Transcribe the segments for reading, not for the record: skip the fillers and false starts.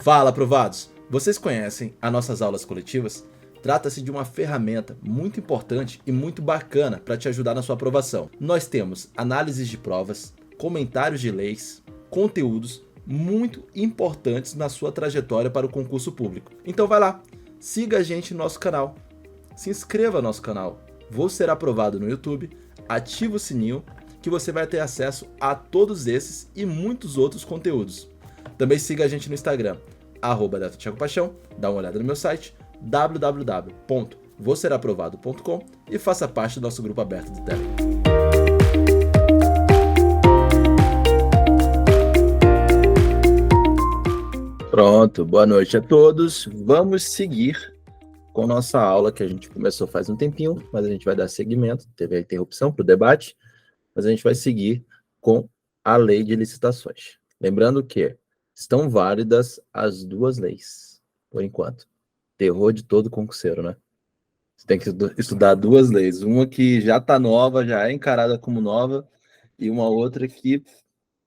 Fala, aprovados! Vocês conhecem as nossas aulas coletivas? Trata-se de uma ferramenta muito importante e muito bacana para te ajudar na sua aprovação. Nós temos análises de provas, comentários de leis, conteúdos muito importantes na sua trajetória para o concurso público. Então vai lá, siga a gente no nosso canal, se inscreva no nosso canal, vou ser aprovado no YouTube, ativa o sininho que você vai ter acesso a todos esses e muitos outros conteúdos. Também siga a gente no Instagram, @DatoTiagoPaixão, dá uma olhada no meu site, www.voseraprovado.com e faça parte do nosso grupo aberto do Telegram. Pronto, boa noite a todos. Vamos seguir com nossa aula que a gente começou faz um tempinho, mas a gente vai dar seguimento, teve a interrupção para o debate, mas a gente vai seguir com a lei de licitações. Lembrando que estão válidas as duas leis, por enquanto. Terror de todo concurseiro, né? Você tem que estudar duas leis. Uma que já está nova, já é encarada como nova, e uma outra que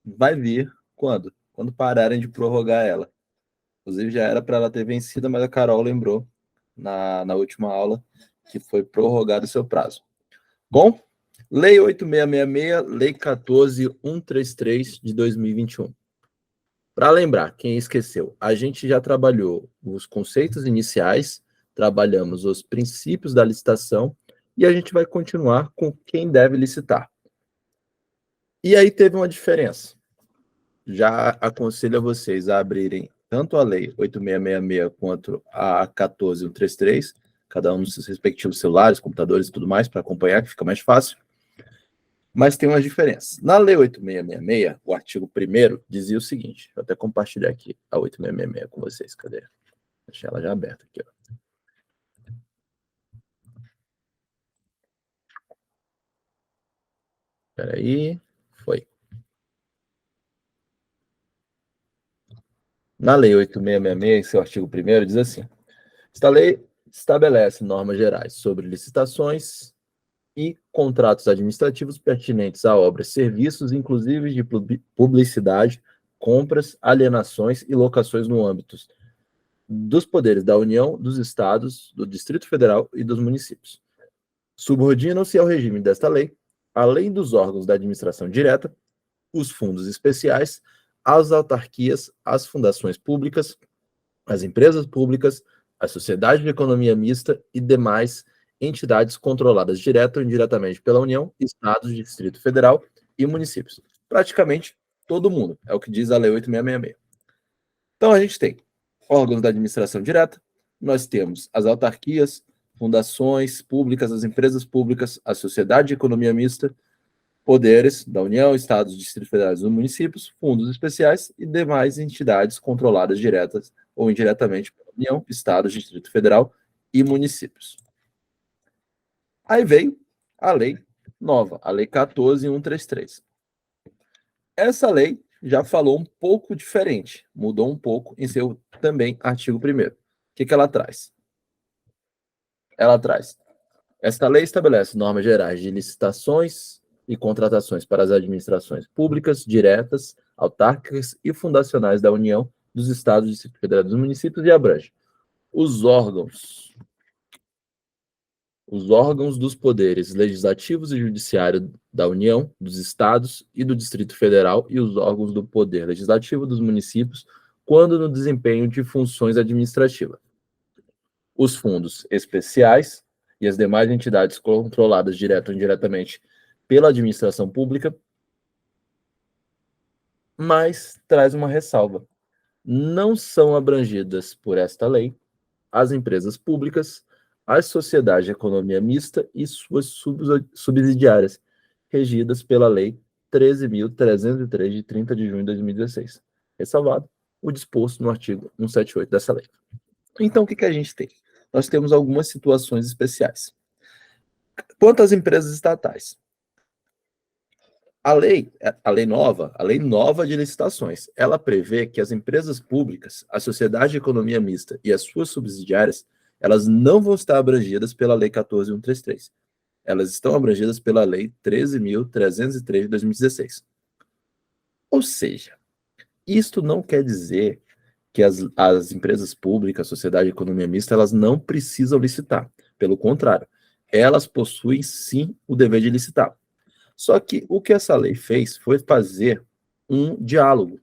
vai vir quando? Quando pararem de prorrogar ela. Inclusive já era para ela ter vencido, mas a Carol lembrou na última aula que foi prorrogado o seu prazo. Bom, Lei 8666, Lei 14.133 de 2021. Para lembrar, quem esqueceu, a gente já trabalhou os conceitos iniciais, trabalhamos os princípios da licitação e a gente vai continuar com quem deve licitar. E aí teve uma diferença. Já aconselho a vocês a abrirem tanto a Lei 8666 quanto a 14.133, cada um nos seus respectivos celulares, computadores e tudo mais, para acompanhar, que fica mais fácil. Mas tem uma diferença. Na Lei 8666, o artigo 1º dizia o seguinte, vou até compartilhar aqui a 8666 com vocês, cadê? Deixei ela já aberta aqui, ó. Espera aí, foi. Na Lei 8666, seu artigo 1º diz assim, esta lei estabelece normas gerais sobre licitações e contratos administrativos pertinentes a obras, serviços, inclusive de publicidade, compras, alienações e locações no âmbito dos poderes da União, dos Estados, do Distrito Federal e dos municípios. Subordinam-se ao regime desta lei, além dos órgãos da administração direta, os fundos especiais, as autarquias, as fundações públicas, as empresas públicas, a sociedade de economia mista e demais entidades controladas direta ou indiretamente pela União, Estados, Distrito Federal e municípios. Praticamente todo mundo, é o que diz a Lei 8666. Então a gente tem órgãos da administração direta, nós temos as autarquias, fundações públicas, as empresas públicas, a sociedade de economia mista, poderes da União, Estados, Distrito Federal e municípios, fundos especiais e demais entidades controladas diretas ou indiretamente pela União, Estados, Distrito Federal e municípios. Aí veio a lei nova, a Lei 14.133. Essa lei já falou um pouco diferente, mudou um pouco em seu também artigo 1º. O que ela traz? Ela traz. Esta lei estabelece normas gerais de licitações e contratações para as administrações públicas, diretas, autárquicas e fundacionais da União, dos Estados, Distrito Federal e dos municípios e abrange os órgãos dos poderes legislativos e judiciário da União, dos Estados e do Distrito Federal e os órgãos do poder legislativo dos municípios quando no desempenho de funções administrativas. Os fundos especiais e as demais entidades controladas direta ou indiretamente pela administração pública, mas traz uma ressalva. Não são abrangidas por esta lei as empresas públicas, as sociedades de economia mista e suas subsidiárias, regidas pela Lei 13.303, de 30 de junho de 2016. Ressalvado o disposto no artigo 178 dessa lei. Então, o que a gente tem? Nós temos algumas situações especiais. Quanto às empresas estatais, a lei nova de licitações, ela prevê que as empresas públicas, a sociedade de economia mista e as suas subsidiárias, elas não vão estar abrangidas pela Lei 14.133. Elas estão abrangidas pela Lei 13.303 de 2016. Ou seja, isto não quer dizer que as empresas públicas, a sociedade de economia mista, elas não precisam licitar. Pelo contrário, elas possuem sim o dever de licitar. Só que o que essa lei fez foi fazer um diálogo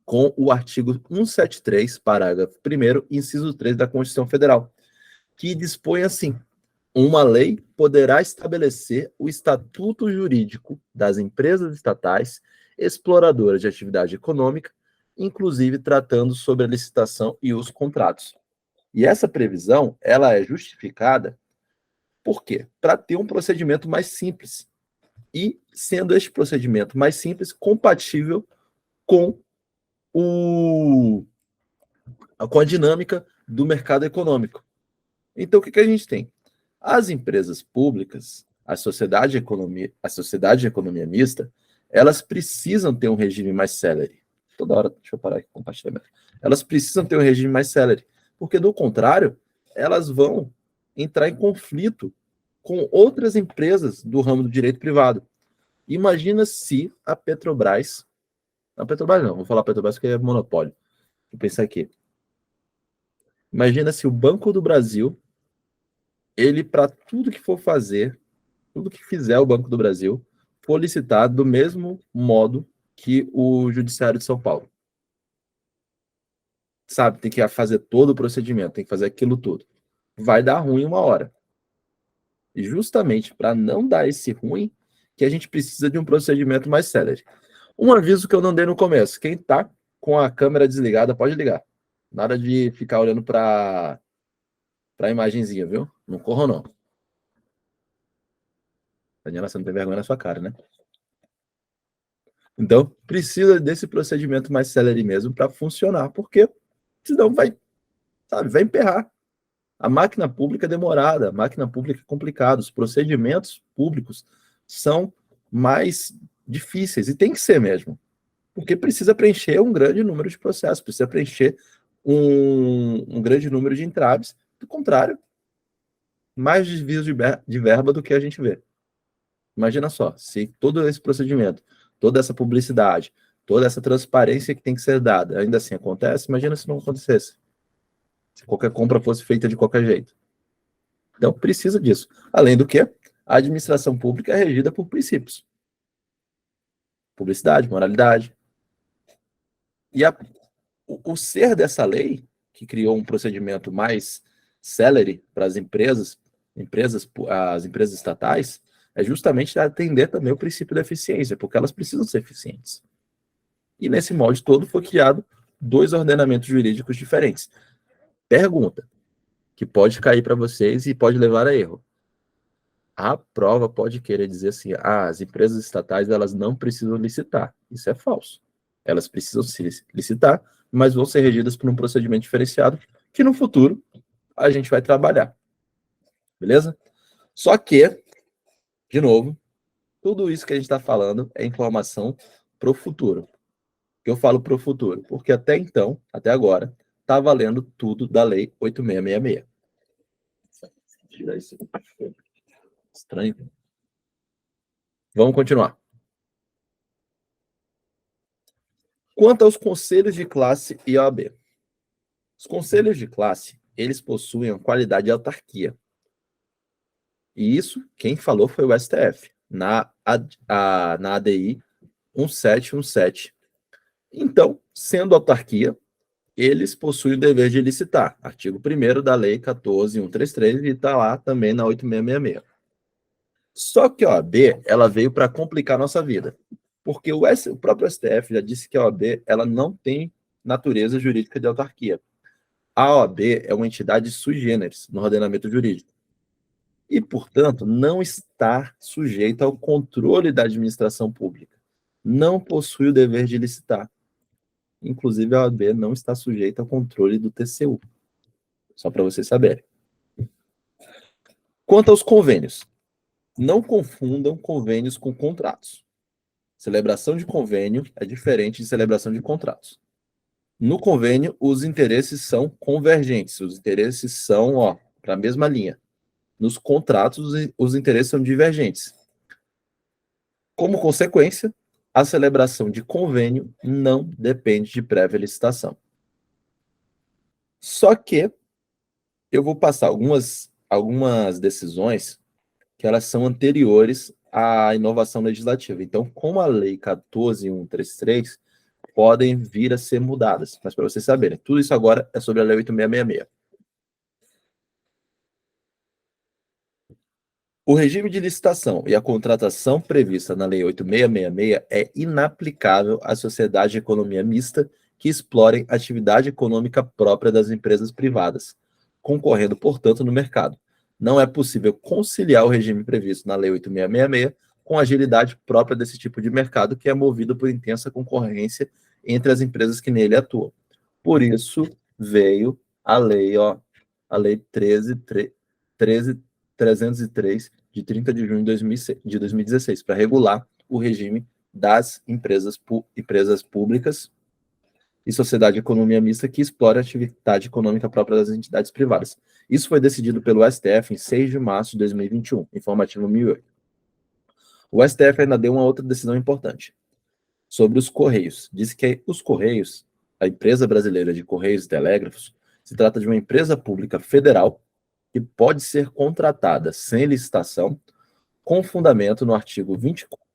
com o artigo 173, parágrafo 1º, inciso 3 da Constituição Federal, que dispõe assim: uma lei poderá estabelecer o estatuto jurídico das empresas estatais exploradoras de atividade econômica, inclusive tratando sobre a licitação e os contratos. E essa previsão, ela é justificada por quê? Para ter um procedimento mais simples. E sendo este procedimento mais simples, compatível com com a dinâmica do mercado econômico. Então, o que a gente tem? As empresas públicas, a sociedade de economia mista, elas precisam ter um regime mais célere. Toda hora, deixa eu parar aqui com o compartilhamento. Elas precisam ter um regime mais célere, porque, do contrário, elas vão entrar em conflito com outras empresas do ramo do direito privado. Imagina se a Petrobras... A Petrobras não, vou falar Petrobras porque é monopólio. Vou pensar aqui. Imagina se o Banco do Brasil, ele, para tudo que for fazer, tudo que fizer o Banco do Brasil, for licitado do mesmo modo que o Judiciário de São Paulo. Sabe, tem que fazer todo o procedimento, tem que fazer aquilo tudo. Vai dar ruim uma hora. E justamente para não dar esse ruim, que a gente precisa de um procedimento mais célere. Um aviso que eu não dei no começo: quem está com a câmera desligada pode ligar. Nada de ficar olhando para a imagenzinha, viu? Não corram, não. Daniela, você não tem vergonha na sua cara, né? Então, precisa desse procedimento mais célere mesmo para funcionar, porque senão vai emperrar. A máquina pública é demorada, a máquina pública é complicada, os procedimentos públicos são mais difíceis, e tem que ser mesmo, porque precisa preencher um grande número de processos, precisa preencher um grande número de entraves. Do contrário, mais desvios de verba do que a gente vê. Imagina só, se todo esse procedimento, toda essa publicidade, toda essa transparência que tem que ser dada, ainda assim acontece, imagina se não acontecesse. Se qualquer compra fosse feita de qualquer jeito. Então, precisa disso. Além do que, a administração pública é regida por princípios. Publicidade, moralidade. E o ser dessa lei, que criou um procedimento mais célere para as empresas, as empresas estatais, é justamente atender também o princípio da eficiência, porque elas precisam ser eficientes. E nesse molde todo foi criado 2 ordenamentos jurídicos diferentes. Pergunta, que pode cair para vocês e pode levar a erro. A prova pode querer dizer assim: as empresas estatais, elas não precisam licitar. Isso é falso. Elas precisam se licitar, mas vão ser regidas por um procedimento diferenciado que no futuro a gente vai trabalhar. Beleza? Só que, de novo, tudo isso que a gente está falando é informação para o futuro. Que eu falo para o futuro? Porque até então, até agora, está valendo tudo da Lei 8666. Tira isso. Estranho. Vamos continuar. Quanto aos conselhos de classe e OAB. Os conselhos de classe, eles possuem a qualidade de autarquia. E isso, quem falou foi o STF, na ADI 1717. Então, sendo autarquia, eles possuem o dever de licitar. Artigo 1º da Lei 14.133 e está lá também na 8666. Só que a OAB, ela veio para complicar a nossa vida. Porque o próprio STF já disse que a OAB, ela não tem natureza jurídica de autarquia. A OAB é uma entidade sui generis no ordenamento jurídico. E, portanto, não está sujeita ao controle da administração pública. Não possui o dever de licitar. Inclusive, a OAB não está sujeita ao controle do TCU. Só para vocês saberem. Quanto aos convênios, não confundam convênios com contratos. Celebração de convênio é diferente de celebração de contratos. No convênio, os interesses são convergentes, os interesses são para a mesma linha. Nos contratos, os interesses são divergentes. Como consequência, a celebração de convênio não depende de prévia licitação. Só que eu vou passar algumas decisões que elas são anteriores à inovação legislativa. Então, como a Lei 14.133, podem vir a ser mudadas. Mas para vocês saberem, tudo isso agora é sobre a Lei 8.666. O regime de licitação e a contratação prevista na Lei 8.666 é inaplicável à sociedade de economia mista que explorem atividade econômica própria das empresas privadas, concorrendo, portanto, no mercado. Não é possível conciliar o regime previsto na Lei 8.666 com a agilidade própria desse tipo de mercado, que é movido por intensa concorrência entre as empresas que nele atuam. Por isso veio a lei 13.303, de 30 de junho de 2016, para regular o regime das empresas públicas e sociedade de economia mista que explora a atividade econômica própria das entidades privadas. Isso foi decidido pelo STF em 6 de março de 2021, informativo 1008. O STF ainda deu uma outra decisão importante sobre os Correios. Diz que os Correios, a empresa brasileira de Correios e Telégrafos, se trata de uma empresa pública federal que pode ser contratada sem licitação, com fundamento no artigo 24,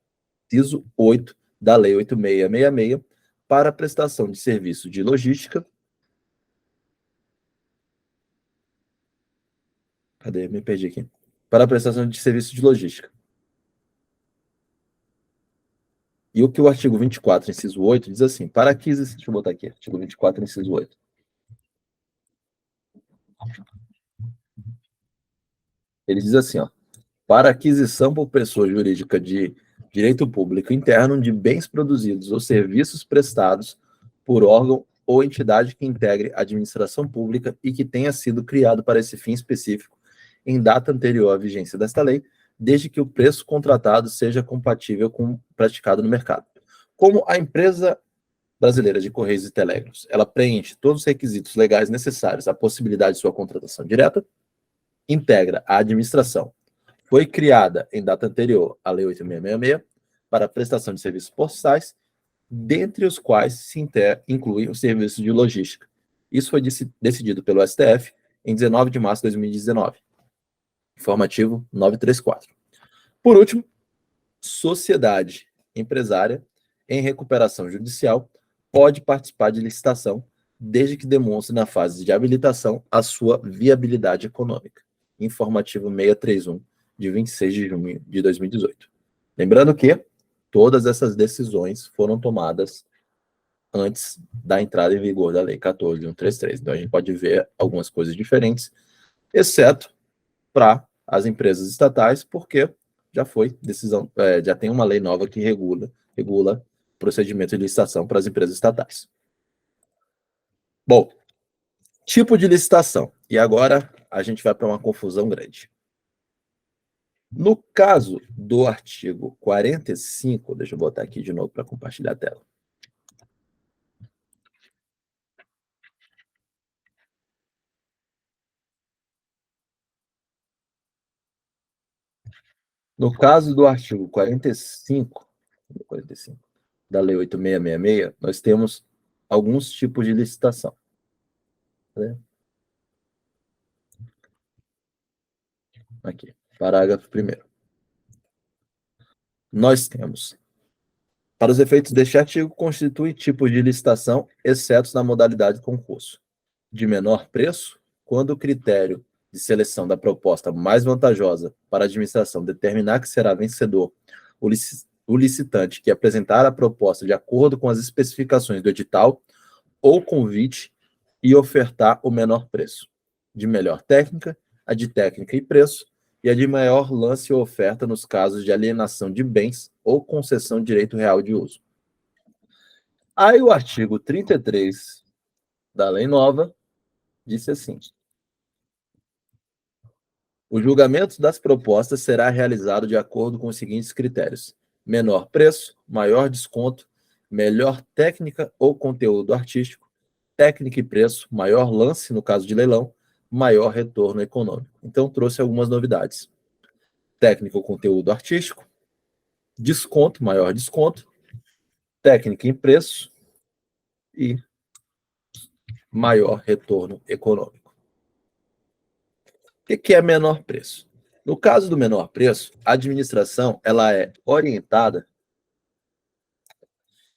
inciso 8 da Lei 8.666, para a prestação de serviço de logística. Cadê? Me perdi aqui. Para a prestação de serviço de logística. E o que o artigo 24, inciso 8, diz assim: para aquisição. Deixa eu botar aqui, artigo 24, inciso 8. Ele diz assim, ó: para aquisição por pessoa jurídica de direito público interno de bens produzidos ou serviços prestados por órgão ou entidade que integre a administração pública e que tenha sido criado para esse fim específico em data anterior à vigência desta lei, desde que o preço contratado seja compatível com o praticado no mercado. Como a empresa brasileira de Correios e Telégrafos, ela preenche todos os requisitos legais necessários à possibilidade de sua contratação direta, integra a administração, foi criada em data anterior à Lei 8.666 para a prestação de serviços postais, dentre os quais se inclui o serviço de logística. Isso foi decidido pelo STF em 19 de março de 2019. Informativo 934. Por último, sociedade empresária em recuperação judicial pode participar de licitação desde que demonstre na fase de habilitação a sua viabilidade econômica. Informativo 631, de 26 de junho de 2018. Lembrando que todas essas decisões foram tomadas antes da entrada em vigor da Lei 14.133. Então, a gente pode ver algumas coisas diferentes, exceto para as empresas estatais, porque já foi decisão, já tem uma lei nova que regula procedimento de licitação para as empresas estatais. Bom, tipo de licitação. E agora a gente vai para uma confusão grande. No caso do artigo 45, deixa eu botar aqui de novo para compartilhar a tela. No caso do artigo 45 da Lei 8.666, nós temos alguns tipos de licitação. Né? Aqui, parágrafo 1º. Nós temos: para os efeitos deste artigo, constitui tipo de licitação, exceto na modalidade de concurso, de menor preço, quando o critério de seleção da proposta mais vantajosa para a administração determinar que será vencedor o licitante que apresentar a proposta de acordo com as especificações do edital ou convite e ofertar o menor preço, de melhor técnica, a de técnica e preço, e a de maior lance ou oferta nos casos de alienação de bens ou concessão de direito real de uso. Aí o artigo 33 da lei nova disse assim: o julgamento das propostas será realizado de acordo com os seguintes critérios: menor preço, maior desconto, melhor técnica ou conteúdo artístico, técnica e preço, maior lance no caso de leilão, maior retorno econômico. Então trouxe algumas novidades: técnica ou conteúdo artístico, desconto, maior desconto, técnica em preço e maior retorno econômico. O que é menor preço? No caso do menor preço, a administração ela é orientada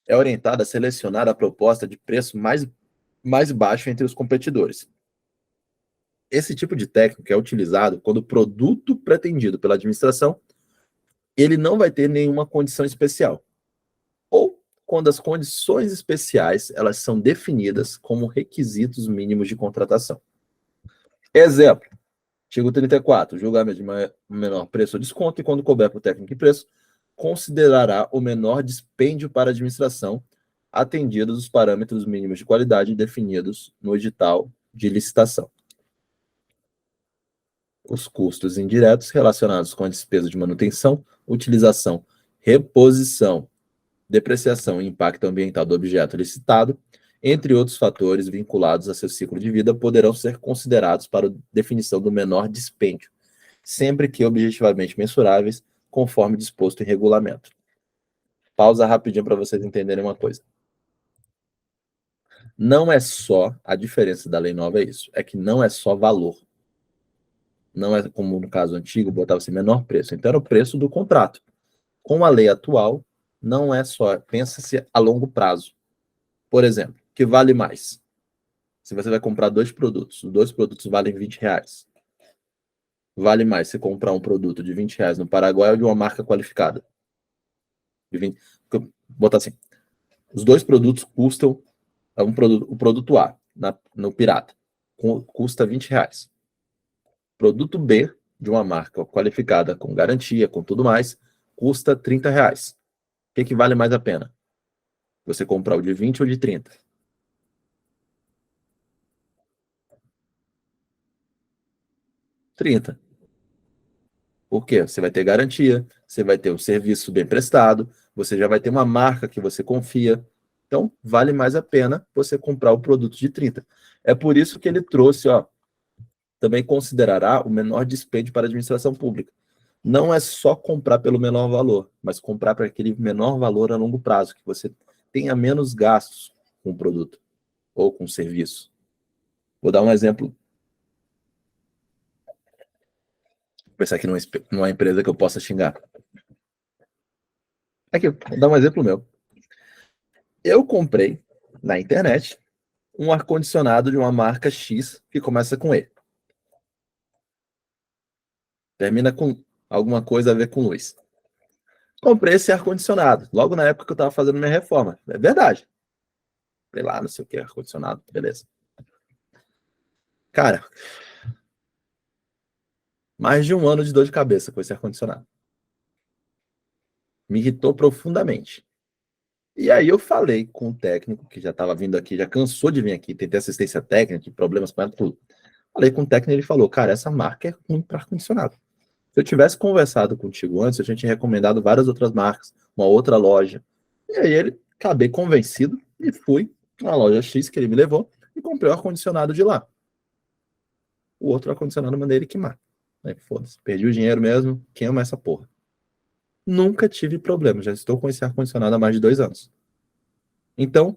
a selecionar a proposta de preço mais baixo entre os competidores. Esse tipo de técnica é utilizado quando o produto pretendido pela administração ele não vai ter nenhuma condição especial, ou quando as condições especiais elas são definidas como requisitos mínimos de contratação. Exemplo, artigo 34, julgamento de menor preço ou desconto, e quando couber por técnica e preço, considerará o menor dispêndio para a administração, atendidos os parâmetros mínimos de qualidade definidos no edital de licitação. Os custos indiretos relacionados com a despesa de manutenção, utilização, reposição, depreciação e impacto ambiental do objeto licitado, entre outros fatores vinculados a seu ciclo de vida, poderão ser considerados para a definição do menor dispêndio, sempre que objetivamente mensuráveis, conforme disposto em regulamento. Pausa rapidinho para vocês entenderem uma coisa. Não é só, a diferença da lei nova é isso, é que não é só valor. Não é como no caso antigo, botava-se menor preço. Então era o preço do contrato. Com a lei atual, não é só, pensa-se a longo prazo. Por exemplo, que vale mais? Se você vai comprar dois produtos, os dois produtos valem R$20. Vale mais você comprar um produto de R$20 no Paraguai ou de uma marca qualificada? De 20, botar assim, os dois produtos custam, o produto A, no Pirata, custa R$20. Produto B, de uma marca qualificada, com garantia, com tudo mais, custa R$30. O que vale mais a pena? Você comprar o de 20 ou de 30? 30. Por quê? Você vai ter garantia, você vai ter um serviço bem prestado, você já vai ter uma marca que você confia. Então, vale mais a pena você comprar o produto de 30. É por isso que ele trouxe, ó, também considerará o menor dispêndio para a administração pública. Não é só comprar pelo menor valor, mas comprar para aquele menor valor a longo prazo, que você tenha menos gastos com o produto ou com o serviço. Vou dar um exemplo. Vou pensar aqui numa empresa que eu possa xingar. Aqui, vou dar um exemplo meu. Eu comprei na internet um ar-condicionado de uma marca X que começa com E. Termina com alguma coisa a ver com luz. Comprei esse ar-condicionado, logo na época que eu estava fazendo minha reforma. É verdade. Sei lá, não sei o que, ar-condicionado, beleza. Cara, mais de um ano de dor de cabeça com esse ar-condicionado. Me irritou profundamente. E aí eu falei com o técnico, que já estava vindo aqui, já cansou de vir aqui, tentei assistência técnica, problemas com ela, tudo. Falei com o técnico e ele falou, cara, essa marca é ruim para ar-condicionado. Se eu tivesse conversado contigo antes, eu já tinha recomendado várias outras marcas, uma outra loja. E aí ele acabei convencido e fui na loja X que ele me levou e comprei o ar-condicionado de lá. O outro ar-condicionado eu mandei ele queimar. Aí, foda-se, perdi o dinheiro mesmo, queima essa porra. Nunca tive problema, já estou com esse ar-condicionado há mais de 2 anos. Então,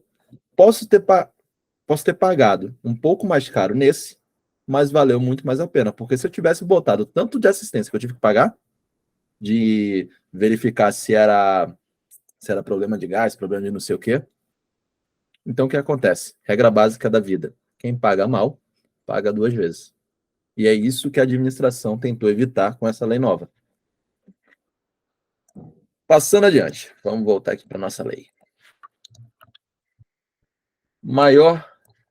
posso ter pagado um pouco mais caro nesse, mas valeu muito mais a pena, porque se eu tivesse botado tanto de assistência que eu tive que pagar, de verificar se era problema de gás, problema de não sei o quê. Então, o que acontece? Regra básica da vida. Quem paga mal, paga 2 vezes. E é isso que a administração tentou evitar com essa lei nova. Passando adiante, vamos voltar aqui para a nossa lei. Maior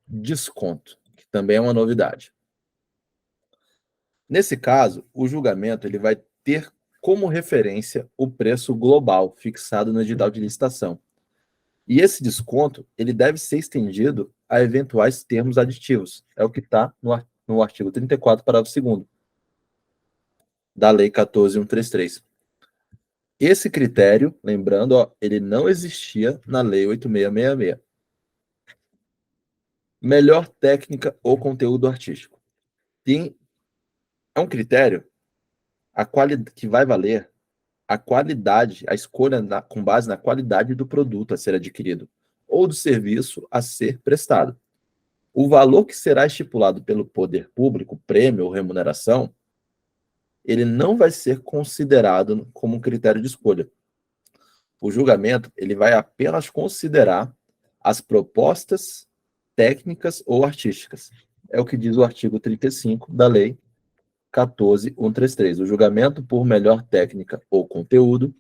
desconto, que também é uma novidade. Nesse caso, o julgamento ele vai ter como referência o preço global fixado no edital de licitação. E esse desconto ele deve ser estendido a eventuais termos aditivos. É o que está no artigo 34, parágrafo 2º da Lei 14.133. Esse critério, lembrando, ó, ele não existia na Lei 8.666. Melhor técnica ou conteúdo artístico. É um critério que vai valer a qualidade, a escolha com base na qualidade do produto a ser adquirido ou do serviço a ser prestado. O valor que será estipulado pelo poder público, prêmio ou remuneração, ele não vai ser considerado como um critério de escolha. O julgamento ele vai apenas considerar as propostas técnicas ou artísticas. É o que diz o artigo 35 da Lei 14.133. O julgamento por melhor técnica ou conteúdo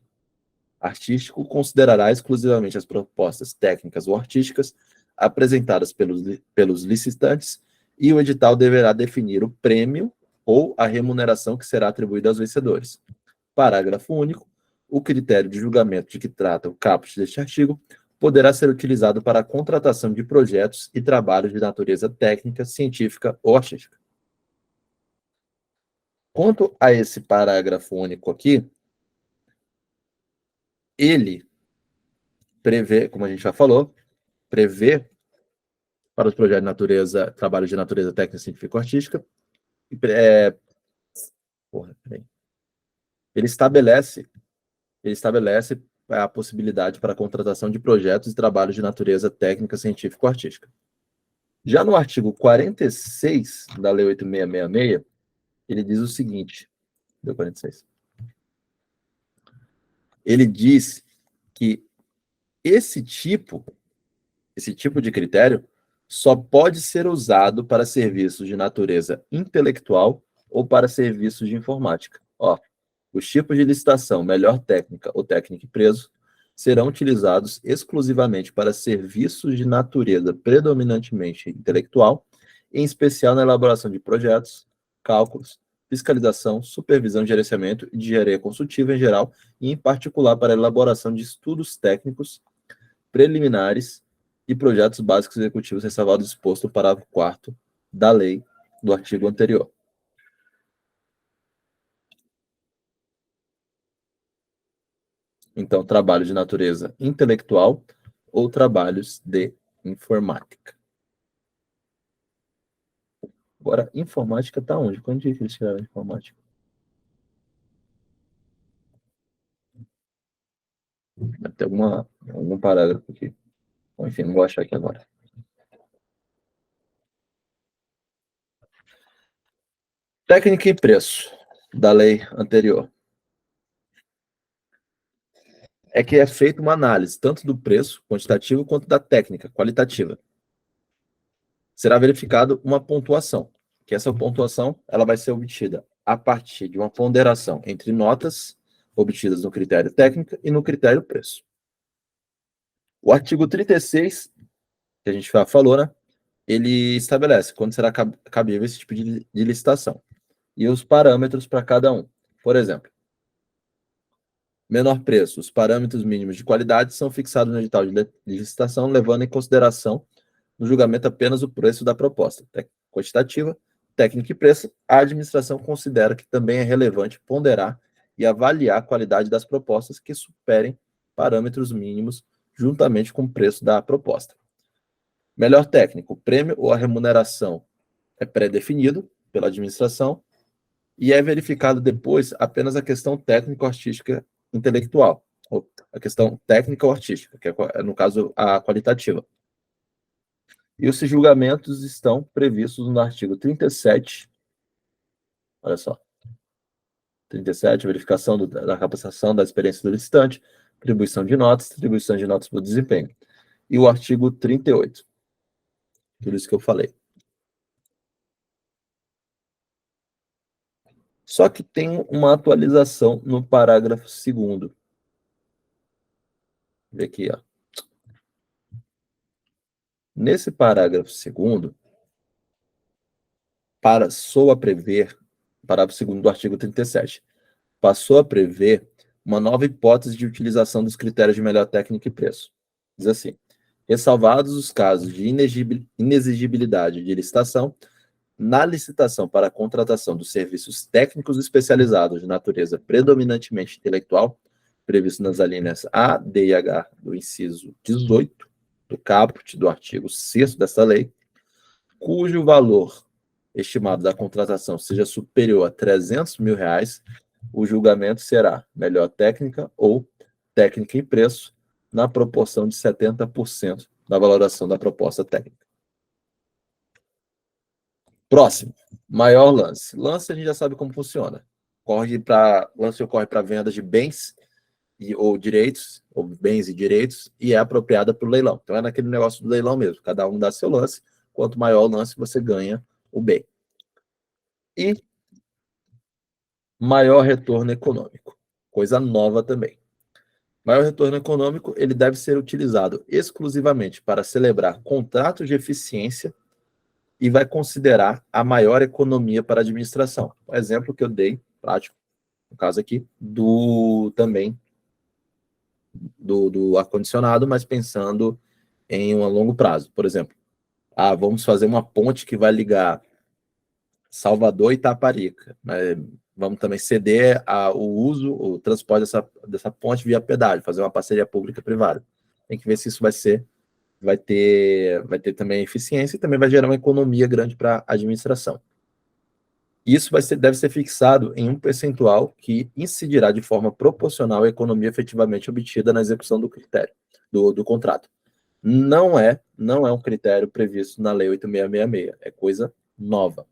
artístico considerará exclusivamente as propostas técnicas ou artísticas apresentadas pelos licitantes e o edital deverá definir o prêmio ou a remuneração que será atribuída aos vencedores. Parágrafo único. O critério de julgamento de que trata o caput deste artigo poderá ser utilizado para a contratação de projetos e trabalhos de natureza técnica, científica ou artística. Quanto a esse parágrafo único aqui, ele prevê, como a gente já falou, prevê para os projetos de natureza, trabalhos de natureza técnica, científica ou artística, ele estabelece a possibilidade para a contratação de projetos e trabalhos de natureza técnica, científica ou artística. Já no artigo 46 da Lei 8.666, ele diz o seguinte, deu 46. Ele diz que esse tipo de critério só pode ser usado para serviços de natureza intelectual ou para serviços de informática. Ó, os tipos de licitação melhor técnica ou técnico e preço serão utilizados exclusivamente para serviços de natureza predominantemente intelectual, em especial na elaboração de projetos, cálculos, fiscalização, supervisão, gerenciamento e de engenharia consultiva em geral, e em particular para a elaboração de estudos técnicos preliminares e projetos básicos executivos, ressalvado o disposto no parágrafo 4º da lei do artigo anterior. Então, trabalho de natureza intelectual ou trabalhos de informática. Agora, informática está onde? Quando que eles tiraram informática? Deve ter algum parágrafo aqui. Enfim, não vou achar aqui agora. Técnica e preço da lei anterior. É que é feita uma análise tanto do preço quantitativo quanto da técnica qualitativa. Será verificado uma pontuação, que essa pontuação ela vai ser obtida a partir de uma ponderação entre notas obtidas no critério técnica e no critério preço. O artigo 36, que a gente já falou, né? Ele estabelece quando será cabível esse tipo de licitação e os parâmetros para cada um. Por exemplo, menor preço. Os parâmetros mínimos de qualidade são fixados no edital de licitação, levando em consideração no julgamento apenas o preço da proposta. Quantitativa, técnica e preço, a administração considera que também é relevante ponderar e avaliar a qualidade das propostas que superem parâmetros mínimos juntamente com o preço da proposta. Melhor técnico, o prêmio ou a remuneração é pré-definido pela administração e é verificado depois apenas a questão técnico-artística intelectual, ou a questão técnica ou artística, que é, no caso, a qualitativa. E os julgamentos estão previstos no artigo 37, olha só, 37, verificação da capacitação da experiência do licitante, atribuição de notas por desempenho. E o artigo 38, tudo isso que eu falei. Só que tem uma atualização no parágrafo 2º. Vê aqui, ó. Nesse parágrafo 2º, passou a prever, parágrafo 2º do artigo 37, passou a prever uma nova hipótese de utilização dos critérios de melhor técnica e preço. Diz assim, ressalvados os casos de inexigibilidade de licitação, na licitação para a contratação dos serviços técnicos especializados de natureza predominantemente intelectual, previsto nas alíneas A, D e H do inciso 18 do caput do artigo 6º desta lei, cujo valor estimado da contratação seja superior a R$300 mil, o julgamento será melhor técnica ou técnica e preço na proporção de 70% da valoração da proposta técnica. Próximo, maior lance. Lance a gente já sabe como funciona. Lance ocorre para vendas de bens ou direitos, ou bens e direitos, e é apropriada para o leilão. Então é naquele negócio do leilão mesmo. Cada um dá seu lance. Quanto maior o lance, você ganha o bem. E maior retorno econômico. Coisa nova também. Maior retorno econômico, ele deve ser utilizado exclusivamente para celebrar contratos de eficiência e vai considerar a maior economia para a administração. O exemplo que eu dei, prático, no caso aqui, do ar-condicionado, mas pensando em um longo prazo. Por exemplo, vamos fazer uma ponte que vai ligar Salvador e Itaparica. Vamos também ceder o transporte dessa ponte via pedágio, fazer uma parceria pública-privada. Tem que ver se isso vai ter também eficiência e também vai gerar uma economia grande para a administração. Isso deve ser fixado em um percentual que incidirá de forma proporcional à economia efetivamente obtida na execução do critério, do contrato. Não é um critério previsto na Lei 8.666, é coisa nova.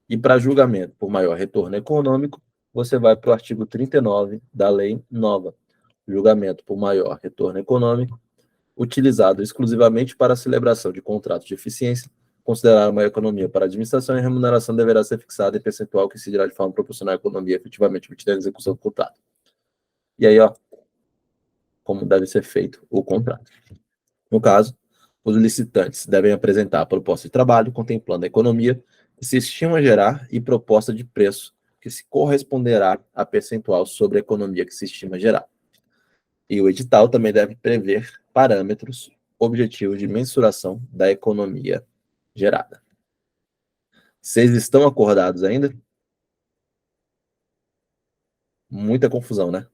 E para julgamento por maior retorno econômico, você vai para o artigo 39 da lei nova. Julgamento por maior retorno econômico, utilizado exclusivamente para a celebração de contratos de eficiência, considerar uma economia para a administração e a remuneração deverá ser fixada em percentual que incidirá de forma proporcional à economia efetivamente obtida na execução do contrato. E aí, como deve ser feito o contrato. No caso, os licitantes devem apresentar a proposta de trabalho contemplando a economia que se estima gerar e proposta de preço que se corresponderá a percentual sobre a economia que se estima gerar. E o edital também deve prever parâmetros objetivos de mensuração da economia gerada. Vocês estão acordados ainda? Muita confusão, né?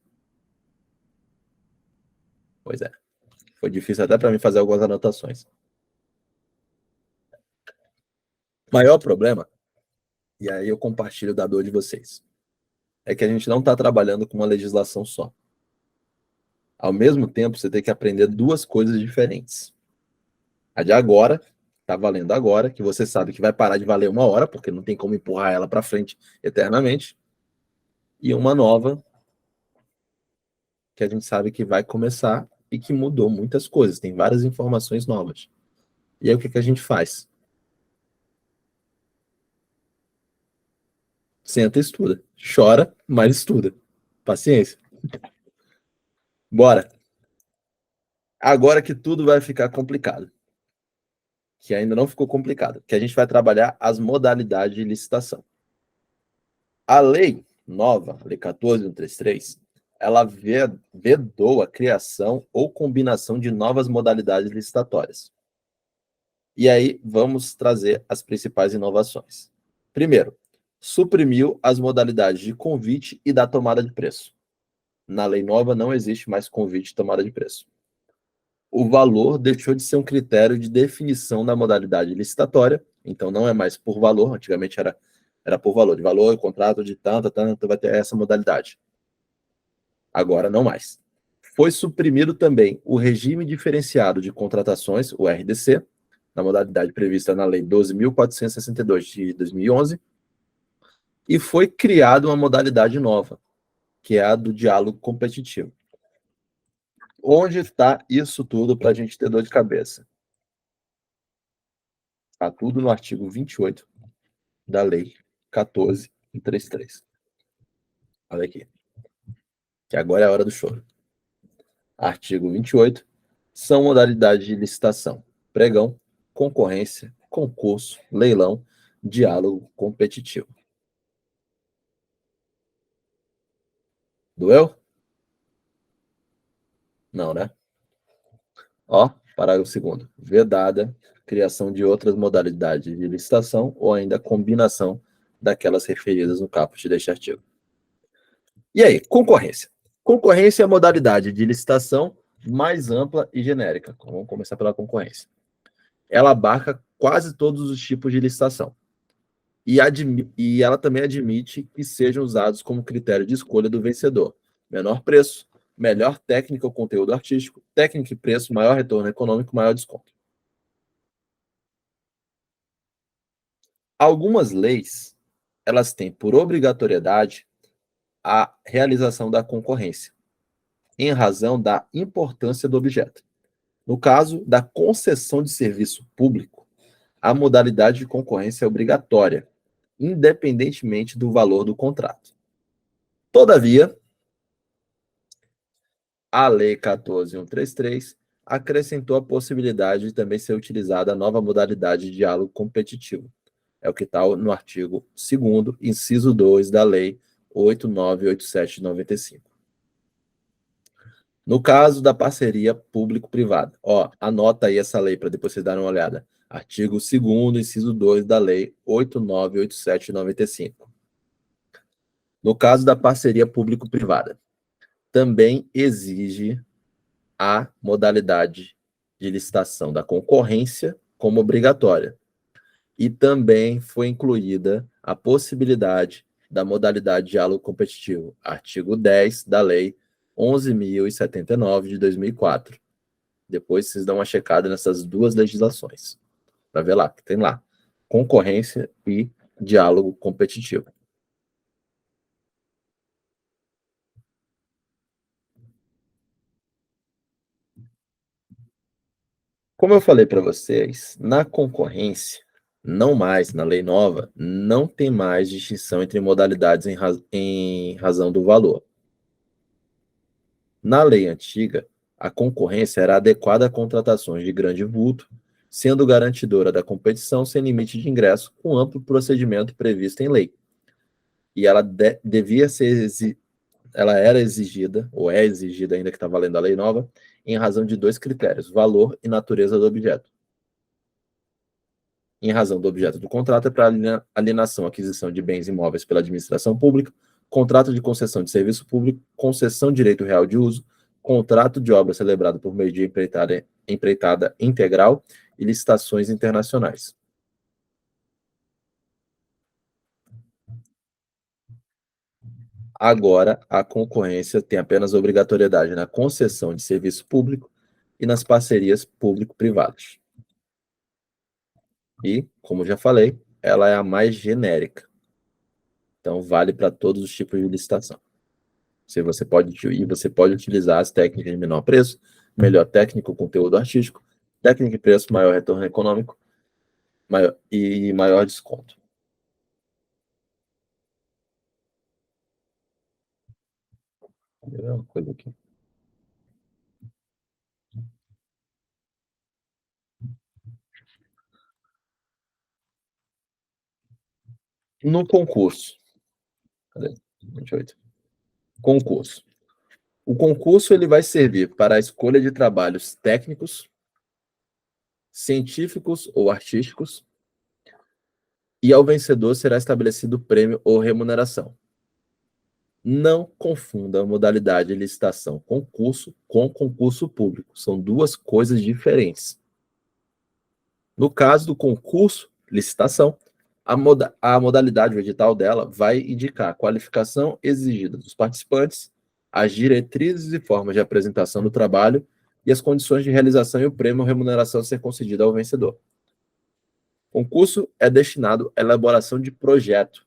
Pois é. Foi difícil até para mim fazer algumas anotações. Maior problema, e aí eu compartilho da dor de vocês, é que a gente não está trabalhando com uma legislação só. Ao mesmo tempo, você tem que aprender duas coisas diferentes. A de agora, está valendo agora, que você sabe que vai parar de valer uma hora, porque não tem como empurrar ela para frente eternamente. E uma nova, que a gente sabe que vai começar e que mudou muitas coisas, tem várias informações novas. E aí o que a gente faz? Senta e estuda. Chora, mas estuda. Paciência. Bora. Agora que tudo vai ficar complicado. Que ainda não ficou complicado. Que a gente vai trabalhar as modalidades de licitação. A lei nova, a lei 14.133, ela vedou a criação ou combinação de novas modalidades licitatórias. E aí, vamos trazer as principais inovações. Primeiro, suprimiu as modalidades de convite e da tomada de preço. Na lei nova não existe mais convite e tomada de preço. O valor deixou de ser um critério de definição da modalidade licitatória, então não é mais por valor, antigamente era por valor. De valor, contrato de tanto, vai ter essa modalidade. Agora não mais. Foi suprimido também o regime diferenciado de contratações, o RDC, na modalidade prevista na Lei 12.462 de 2011, e foi criada uma modalidade nova, que é a do diálogo competitivo. Onde está isso tudo para a gente ter dor de cabeça? Está tudo no artigo 28 da Lei 14.133. Olha aqui. Que agora é a hora do choro. Artigo 28. São modalidades de licitação: pregão, concorrência, concurso, leilão, diálogo competitivo. Doeu? Não, né? Parágrafo 2º. Vedada criação de outras modalidades de licitação ou ainda combinação daquelas referidas no caput deste artigo. E aí, concorrência. Concorrência é a modalidade de licitação mais ampla e genérica. Vamos começar pela concorrência. Ela abarca quase todos os tipos de licitação. E ela também admite que sejam usados como critério de escolha do vencedor: menor preço, melhor técnica ou conteúdo artístico, técnica e preço, maior retorno econômico, maior desconto. Algumas leis, elas têm por obrigatoriedade a realização da concorrência, em razão da importância do objeto. No caso da concessão de serviço público, a modalidade de concorrência é obrigatória, independentemente do valor do contrato. Todavia, a Lei 14.133 acrescentou a possibilidade de também ser utilizada a nova modalidade de diálogo competitivo. É o que está no artigo 2º, inciso 2 da Lei 8.987 de 95. No caso da parceria público-privada, anota aí essa lei para depois vocês darem uma olhada. Artigo 2º, inciso 2 da Lei 8.987 de 95. No caso da parceria público-privada, também exige a modalidade de licitação da concorrência como obrigatória. E também foi incluída a possibilidade da modalidade de diálogo competitivo, artigo 10 da Lei 11.079 de 2004. Depois vocês dão uma checada nessas duas legislações, para ver lá, que tem lá, concorrência e diálogo competitivo. Como eu falei para vocês, na concorrência, não mais, na lei nova, não tem mais distinção entre modalidades em razão do valor. Na lei antiga, a concorrência era adequada a contratações de grande vulto, sendo garantidora da competição sem limite de ingresso, com amplo procedimento previsto em lei. E ela devia ser ela era exigida, ou é exigida ainda que está valendo a lei nova, em razão de dois critérios: valor e natureza do objeto. Em razão do objeto do contrato é para alienação, aquisição de bens imóveis pela administração pública, contrato de concessão de serviço público, concessão de direito real de uso, contrato de obra celebrado por meio de empreitada integral e licitações internacionais. Agora, a concorrência tem apenas obrigatoriedade na concessão de serviço público e nas parcerias público-privadas. E, como já falei, ela é a mais genérica. Então, vale para todos os tipos de licitação. Você pode utilizar as técnicas de menor preço, melhor técnico, conteúdo artístico, técnica de preço, maior retorno econômico e maior desconto. Uma coisa aqui. No concurso. Cadê? 28. Concurso. O concurso ele vai servir para a escolha de trabalhos técnicos, científicos ou artísticos, e ao vencedor será estabelecido prêmio ou remuneração. Não confunda a modalidade de licitação concurso com concurso público. São duas coisas diferentes. No caso do concurso, licitação, a modalidade, o edital dela, vai indicar a qualificação exigida dos participantes, as diretrizes e formas de apresentação do trabalho e as condições de realização e o prêmio ou remuneração a ser concedida ao vencedor. Concurso é destinado à elaboração de projeto.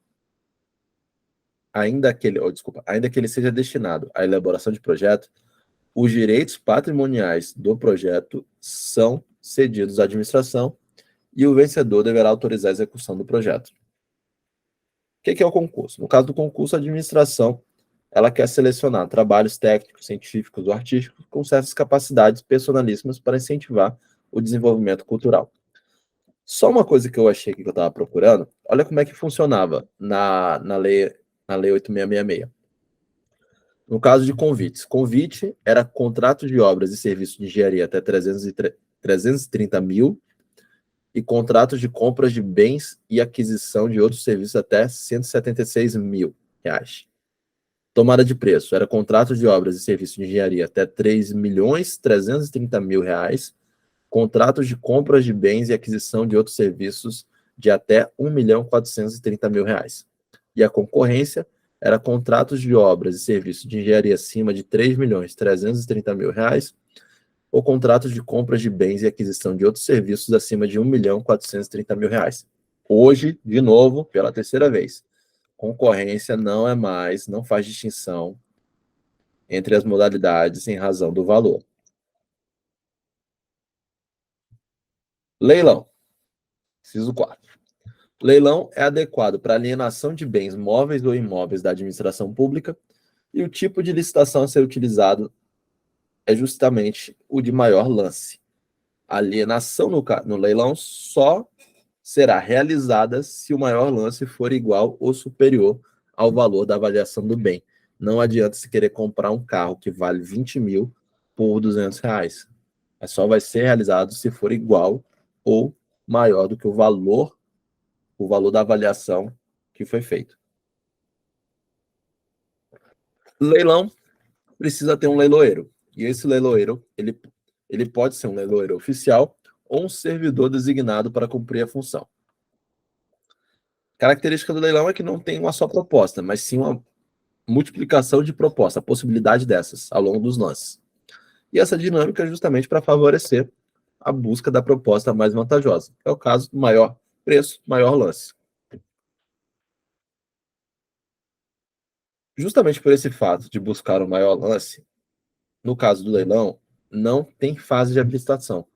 Ainda que ele seja destinado à elaboração de projeto, os direitos patrimoniais do projeto são cedidos à administração e o vencedor deverá autorizar a execução do projeto. O que é o concurso? No caso do concurso, a administração ela quer selecionar trabalhos técnicos, científicos ou artísticos com certas capacidades personalíssimas para incentivar o desenvolvimento cultural. Só uma coisa que eu achei que eu estava procurando, olha como é que funcionava na lei 8.666. No caso de convites, convite era contrato de obras e serviços de engenharia até 330 mil e contratos de compras de bens e aquisição de outros serviços até 176 mil reais. Tomada de preço era contrato de obras e serviços de engenharia até 3.330 mil reais, contratos de compras de bens e aquisição de outros serviços de até 1.430 mil reais. E a concorrência era contratos de obras e serviços de engenharia acima de 3.330 mil reais ou contratos de compras de bens e aquisição de outros serviços acima de 1.430 mil reais. Hoje, de novo, pela terceira vez, concorrência não faz distinção entre as modalidades em razão do valor. Leilão. Inciso 4. Leilão é adequado para alienação de bens móveis ou imóveis da administração pública e o tipo de licitação a ser utilizado é justamente o de maior lance. A alienação no leilão só será realizada se o maior lance for igual ou superior ao valor da avaliação do bem. Não adianta se querer comprar um carro que vale 20 mil por R$ 200. Só vai ser realizado se for igual ou maior do que o valor da avaliação que foi feito. Leilão precisa ter um leiloeiro. E esse leiloeiro, ele pode ser um leiloeiro oficial ou um servidor designado para cumprir a função. Característica do leilão é que não tem uma só proposta, mas sim uma multiplicação de proposta, a possibilidade dessas ao longo dos lances. E essa dinâmica é justamente para favorecer a busca da proposta mais vantajosa. É o caso do maior preço, maior lance. Justamente por esse fato de buscar o maior lance, no caso do leilão, não tem fase de habilitação.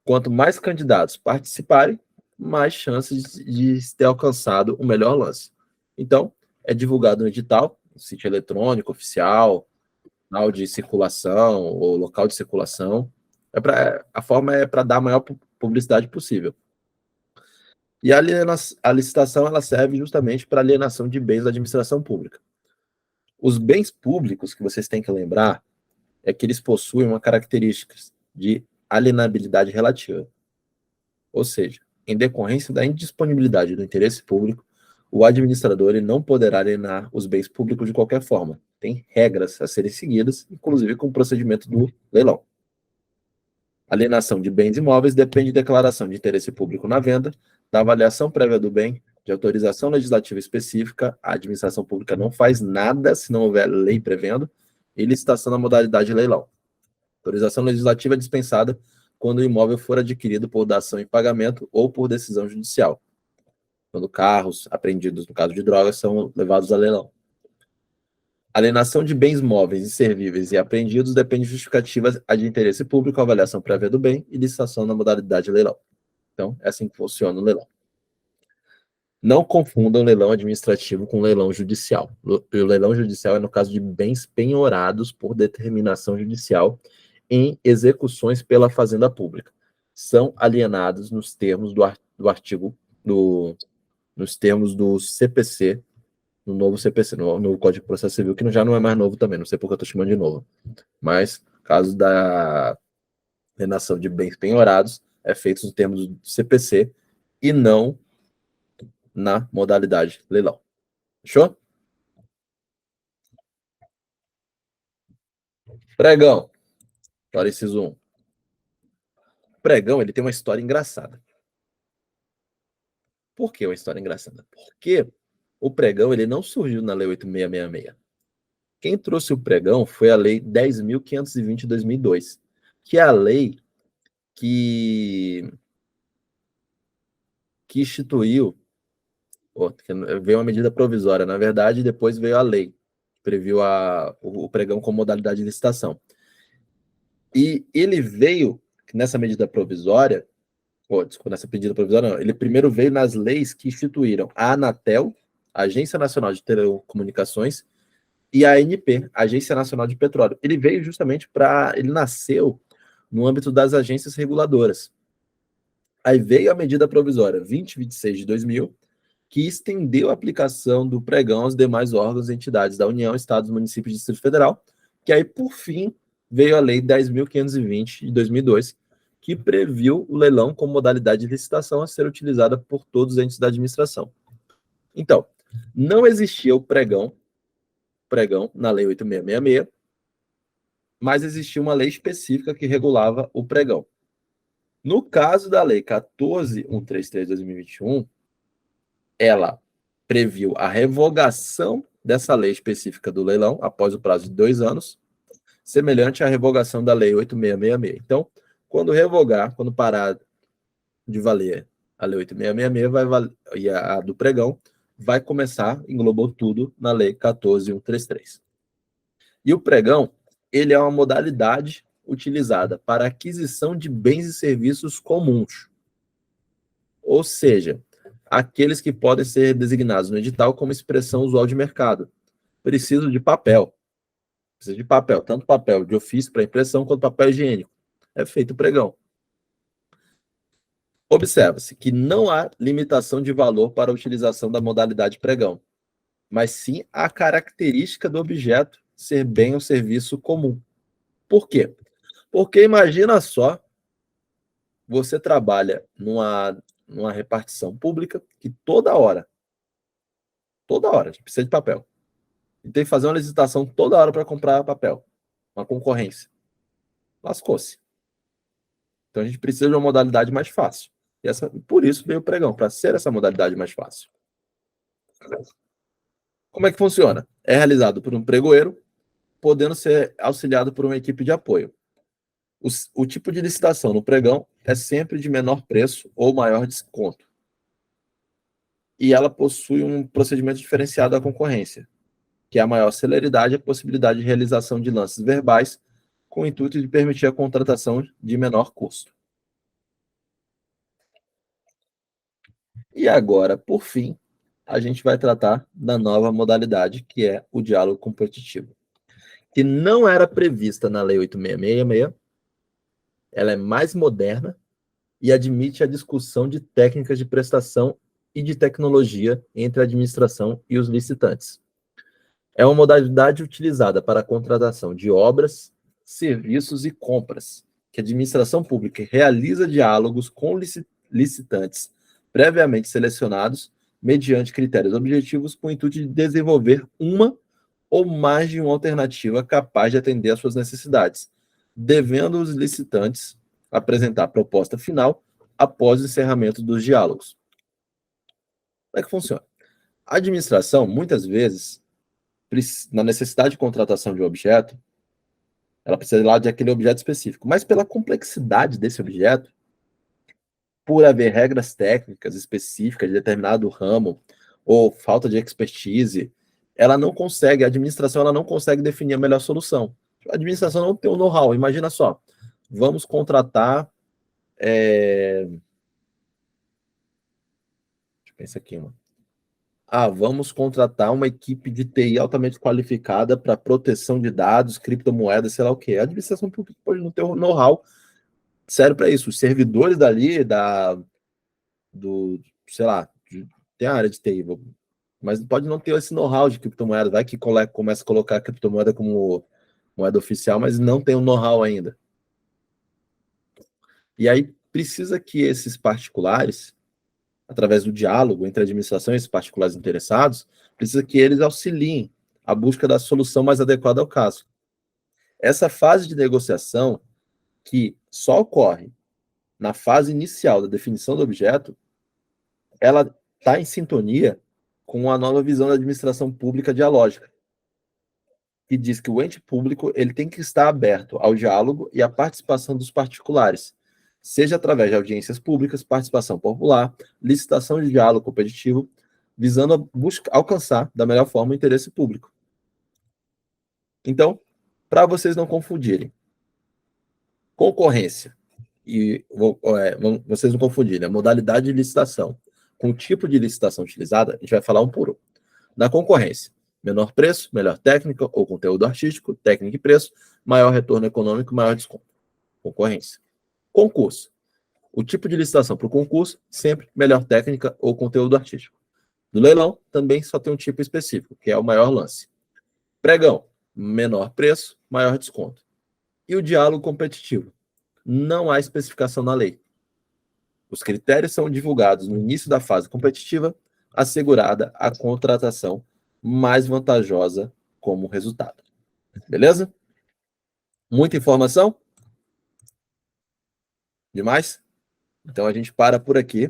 Quanto mais candidatos participarem, mais chances de ter alcançado o melhor lance. Então, é divulgado no edital, no sítio eletrônico oficial, canal de circulação ou local de circulação. A forma é para dar a maior publicidade possível. E a licitação ela serve justamente para alienação de bens da administração pública. Os bens públicos que vocês têm que lembrar é que eles possuem uma característica de alienabilidade relativa. Ou seja, em decorrência da indisponibilidade do interesse público, o administrador ele não poderá alienar os bens públicos de qualquer forma. Tem regras a serem seguidas, inclusive com o procedimento do leilão. A alienação de bens imóveis depende de declaração de interesse público na venda, da avaliação prévia do bem, de autorização legislativa específica. A administração pública não faz nada se não houver lei prevendo, e licitação na modalidade de leilão. Autorização legislativa é dispensada quando o imóvel for adquirido por dação em pagamento ou por decisão judicial. Quando carros apreendidos, no caso de drogas, são levados a leilão. Alienação de bens móveis, inservíveis e apreendidos depende de justificativas de interesse público, avaliação prévia do bem e licitação na modalidade de leilão. Então, é assim que funciona o leilão. Não confundam leilão administrativo com leilão judicial. O leilão judicial é no caso de bens penhorados por determinação judicial em execuções pela Fazenda Pública. São alienados nos termos do artigo, nos termos do CPC, no novo CPC, no Código de Processo Civil, que já não é mais novo também, não sei porque eu estou chamando de novo. Mas, caso da alienação de bens penhorados, é feito nos termos do CPC e não na modalidade leilão. Fechou? Pregão. História inciso 1. Pregão, ele tem uma história engraçada. Por que uma história engraçada? Porque o pregão, ele não surgiu na Lei 8.666. Quem trouxe o pregão foi a Lei 10.520 de 2002, que é a lei que instituiu, veio uma medida provisória, na verdade, depois veio a lei, que previu o pregão como modalidade de licitação. E ele veio, nessa medida provisória, desculpa, nessa medida provisória não, ele primeiro veio nas leis que instituíram a Anatel, a Agência Nacional de Telecomunicações, e a ANP, Agência Nacional de Petróleo. Ele veio justamente ele nasceu no âmbito das agências reguladoras. Aí veio a medida provisória 2026 de 2000, que estendeu a aplicação do pregão aos demais órgãos e entidades da União, Estados, Municípios e Distrito Federal, que aí, por fim, veio a Lei 10.520 de 2002, que previu o leilão como modalidade de licitação a ser utilizada por todos os entes da administração. Então, não existia o pregão na Lei 8.666, mas existia uma lei específica que regulava o pregão. No caso da Lei 14.133 de 2021, ela previu a revogação dessa lei específica do leilão após o prazo de 2 anos, semelhante à revogação da Lei 8.666. Então, quando parar de valer A Lei 8.666 vai valer, e a do pregão vai começar, englobou tudo na Lei 14.133. E o pregão, ele é uma modalidade utilizada para aquisição de bens e serviços comuns. Ou seja, aqueles que podem ser designados no edital como expressão usual de mercado. Preciso de papel. Precisa de papel, tanto papel de ofício para impressão quanto papel higiênico. É feito o pregão. Observa-se que não há limitação de valor para a utilização da modalidade pregão, mas sim a característica do objeto ser bem ou serviço comum. Por quê? Porque imagina só, você trabalha numa repartição pública que toda hora, a gente precisa de papel. E tem que fazer uma licitação toda hora para comprar papel. Uma concorrência. Lascou-se. Então a gente precisa de uma modalidade mais fácil. Por isso veio o pregão, para ser essa modalidade mais fácil. Como é que funciona? É realizado por um pregoeiro, podendo ser auxiliado por uma equipe de apoio. O tipo de licitação no pregão é sempre de menor preço ou maior desconto. E ela possui um procedimento diferenciado da concorrência, que é a maior celeridade e a possibilidade de realização de lances verbais, com o intuito de permitir a contratação de menor custo. E agora, por fim, a gente vai tratar da nova modalidade, que é o diálogo competitivo, que não era prevista na Lei 8.666, ela é mais moderna e admite a discussão de técnicas de prestação e de tecnologia entre a administração e os licitantes. É uma modalidade utilizada para a contratação de obras, serviços e compras, que a administração pública realiza diálogos com licitantes previamente selecionados, mediante critérios objetivos, com o intuito de desenvolver uma ou mais de uma alternativa capaz de atender às suas necessidades, devendo os licitantes apresentar a proposta final após o encerramento dos diálogos. Como é que funciona? A administração, muitas vezes, na necessidade de contratação de um objeto, ela precisa lá de aquele objeto específico, mas pela complexidade desse objeto, por haver regras técnicas específicas de determinado ramo, ou falta de expertise, ela não consegue, a administração ela não consegue definir a melhor solução. A administração não tem o know-how. Imagina só, vamos contratar... Deixa eu pensar aqui, mano. Vamos contratar uma equipe de TI altamente qualificada para proteção de dados, criptomoedas, sei lá o quê. A administração pública pode não ter o know-how sério para isso. Os servidores dali, sei lá, tem a área de TI, mas pode não ter esse know-how de criptomoeda. Vai que começa a colocar a criptomoeda como moeda oficial, mas não tem o know-how ainda. E aí precisa que esses particulares, através do diálogo entre a administração e esses particulares interessados, precisa que eles auxiliem a busca da solução mais adequada ao caso. Essa fase de negociação, que só ocorre na fase inicial da definição do objeto, ela está em sintonia com a nova visão da administração pública dialógica, que diz que o ente público ele tem que estar aberto ao diálogo e à participação dos particulares, seja através de audiências públicas, participação popular, licitação de diálogo competitivo, visando alcançar da melhor forma o interesse público. Então, para vocês não confundirem, concorrência e vocês não confundirem a modalidade de licitação com o tipo de licitação utilizada, a gente vai falar um por um. Na concorrência, menor preço, melhor técnica ou conteúdo artístico, técnica e preço, maior retorno econômico, maior desconto. Concorrência. Concurso. O tipo de licitação para o concurso, sempre melhor técnica ou conteúdo artístico. Do leilão, também só tem um tipo específico, que é o maior lance. Pregão, menor preço, maior desconto. E o diálogo competitivo. Não há especificação na lei. Os critérios são divulgados no início da fase competitiva, assegurada a contratação mais vantajosa como resultado. Beleza? Muita informação? Demais? Então a gente para por aqui,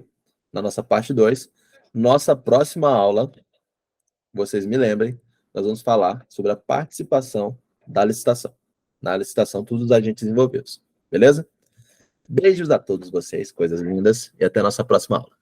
na nossa parte 2. Nossa próxima aula, vocês me lembrem, nós vamos falar sobre a participação da licitação. Na licitação, todos os agentes envolvidos. Beleza? Beijos a todos vocês, coisas lindas, e até a nossa próxima aula.